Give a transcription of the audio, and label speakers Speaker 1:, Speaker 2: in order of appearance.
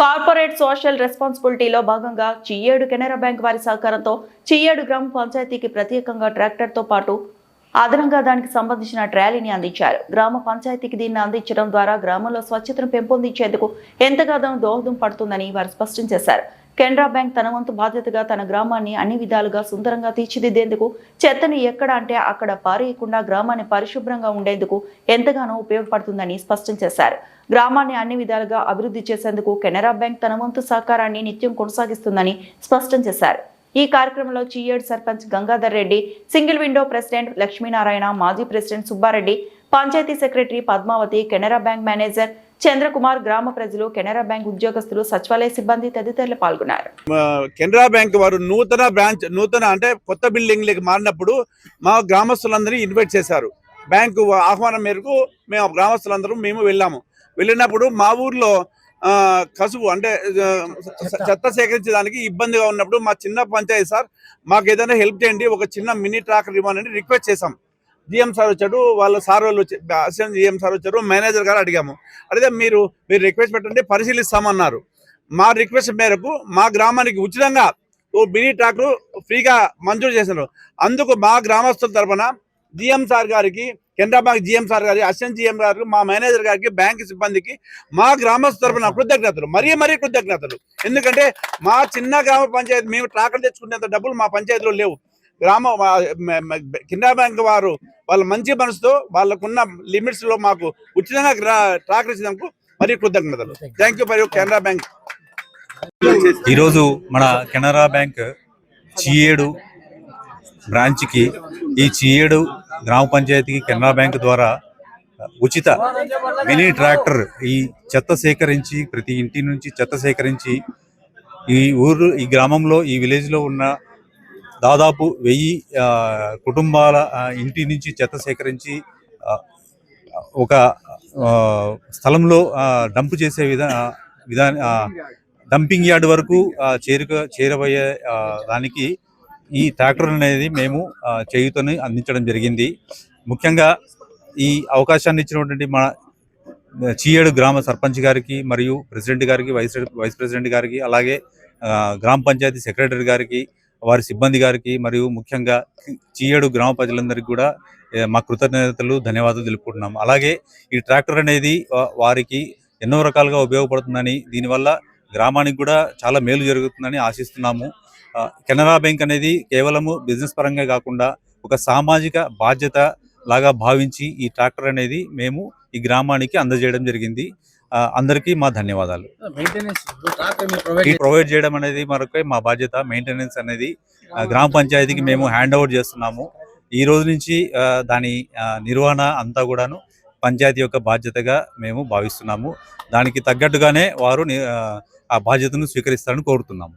Speaker 1: Corporate social రెస్పాన్సిబిలిటీలో భాగంగా Chiyyedu Canara bank వారి సహకారంతో చియ్యేడు గ్రామ పంచాయతీకి ప్రత్యేకంగా ట్రాక్టర్తో పాటు అదనంగా దానికి సంబంధించిన ట్రాలీని అందించారు. గ్రామ పంచాయతీకి దీన్ని అందించడం ద్వారా గ్రామంలో స్వచ్ఛతను పెంపొందించేందుకు ఎంతగానో దోహదం పడుతుందని వారు స్పష్టం చేశారు. కెనరా బ్యాంక్ తన వంతు బాధ్యతగా తన గ్రామాన్ని అన్ని విధాలుగా సుందరంగా తీర్చిదిద్దేందుకు చెత్తను ఎక్కడ అంటే అక్కడ పారేయకుండా గ్రామాన్ని పరిశుభ్రంగా ఉండేందుకు ఎంతగానో ఉపయోగపడుతుందని స్పష్టం చేశారు. గ్రామాన్ని అన్ని విధాలుగా అభివృద్ధి చేసేందుకు కెనరా బ్యాంక్ తన వంతు సహకారాన్ని నిత్యం కొనసాగిస్తుందని స్పష్టం చేశారు. ఈ కార్యక్రమంలో Chiyyedu sarpanch Gangadhar Reddy, single window president Lakshminarayana, మాజీ president Subba Reddy, panchayat secretary Padmavathi, Canara bank manager Chandrakumar, గ్రామ ప్రజలు, కెనరా బ్యాంక్ ఉద్యోగస్తులు, సచివాలయ సిబ్బంది తదితరులు పాల్గొన్నారు.
Speaker 2: కెనరా బ్యాంక్ వారు నూతన అంటే కొత్త బిల్డింగ్ మారినప్పుడు మా గ్రామస్తులందరినీ ఇన్వైట్ చేశారు. బ్యాంకు ఆహ్వానం మేరకు మేము గ్రామస్తులందరూ వెళ్ళినప్పుడు మా ఊర్లో కసువు అంటే చెత్త సేకరించడానికి ఇబ్బందిగా ఉన్నప్పుడు మా చిన్న పంచాయతీ సార్ మాకు ఏదైనా హెల్ప్ చేయండి, ఒక చిన్న మినీ ట్రాక్టర్ ఇవ్వమని రిక్వెస్ట్ చేశాం. జిఎం సార్ వచ్చాడు, వాళ్ళ సార్ వాళ్ళు అసిస్టెంట్ జిఎం సార్ వచ్చారు, మేనేజర్ గారు అడిగాము. అడిగితే మీరు రిక్వెస్ట్ పెట్టండి, పరిశీలిస్తామన్నారు. మా రిక్వెస్ట్ మేరకు మా గ్రామానికి ఉచితంగా ఓ మినీ ట్రాక్టర్ ఫ్రీగా మంజూరు చేశారు. అందుకు మా గ్రామస్తుల తరఫున జిఎం సార్ గారికి, కెనరా బ్యాంక్ జిఎం సార్ గారికి, అసిస్టెంట్ జిఎం గారికి, మా మేనేజర్ గారికి, బ్యాంక్ సిబ్బందికి మా గ్రామస్తుల తరఫున కృతజ్ఞతలు, మరీ కృతజ్ఞతలు. ఎందుకంటే మా చిన్న గ్రామ పంచాయతీ మేము ట్రాక్టర్ తెచ్చుకునేంత డబ్బులు మా పంచాయతీలో లేవు. కెనరా బ్యాంక్ వారు వాళ్ళ మంచి మనసుతో వాళ్ళకున్న లిమిట్స్ లో మాకు ఉచితంగా ట్రాక్టర్ ఇచ్చినందుకు మరీ కృతజ్ఞతలు. Thank you for you Canara bank.
Speaker 3: ఈరోజు మన కెనరా బ్యాంక్ చియ్యేడు బ్రాంచ్కి, ఈ చియ్యేడు గ్రామ పంచాయతీకి కెనరా బ్యాంక్ ద్వారా ఉచిత మినీ ట్రాక్టర్ ఈ చెత్త సేకరించి, ప్రతి ఇంటి నుంచి చెత్త సేకరించి ఈ గ్రామంలో, ఈ విలేజ్లో ఉన్న దాదాపు 1000 కుటుంబాల ఇంటి నుంచి చెత్త సేకరించి ఒక స్థలంలో డంప్ చేసే డంపింగ్ యార్డ్ వరకు చేరబోయే దానికి ఈ ట్రాక్టర్ అనేది మేము చేయుతని అందించడం జరిగింది. ముఖ్యంగా ఈ అవకాశాన్ని ఇచ్చినటువంటి మన చియ్యేడు గ్రామ సర్పంచ్ గారికి, మరియు ప్రెసిడెంట్ గారికి, వైస్ ప్రెసిడెంట్ గారికి, అలాగే గ్రామ పంచాయతీ సెక్రటరీ గారికి, వారి సిబ్బంది గారికి, మరియు ముఖ్యంగా చియ్యేడు గ్రామ ప్రజలందరికీ కూడా మా కృతజ్ఞతలు, ధన్యవాదాలు తెలుపుకుంటున్నాము. అలాగే ఈ ట్రాక్టర్ అనేది వారికి ఎన్నో రకాలుగా ఉపయోగపడుతుందని, దీనివల్ల గ్రామానికి కూడా చాలా మేలు జరుగుతుందని ఆశిస్తున్నాము. కెనరా బ్యాంక్ అనేది కేవలము బిజినెస్ పరంగా కాకుండా ఒక సామాజిక బాధ్యత లాగా భావించి ఈ ట్రాక్టర్ అనేది మేము ఈ గ్రామానికి అందజేయడం జరిగింది. అందరికీ మా ధన్యవాదాలు. ప్రొవైడ్ చేయడం అనేది మరొక మా బాధ్యత. మెయింటెనెన్స్ అనేది గ్రామ పంచాయతీకి మేము హ్యాండ్ ఓవర్ చేస్తున్నాము. ఈ రోజు నుంచి దాని నిర్వహణ అంతా కూడాను పంచాయతీ యొక్క బాధ్యతగా మేము భావిస్తున్నాము. దానికి తగ్గట్టుగానే వారు ఆ బాధ్యతను స్వీకరిస్తారని కోరుతున్నాము.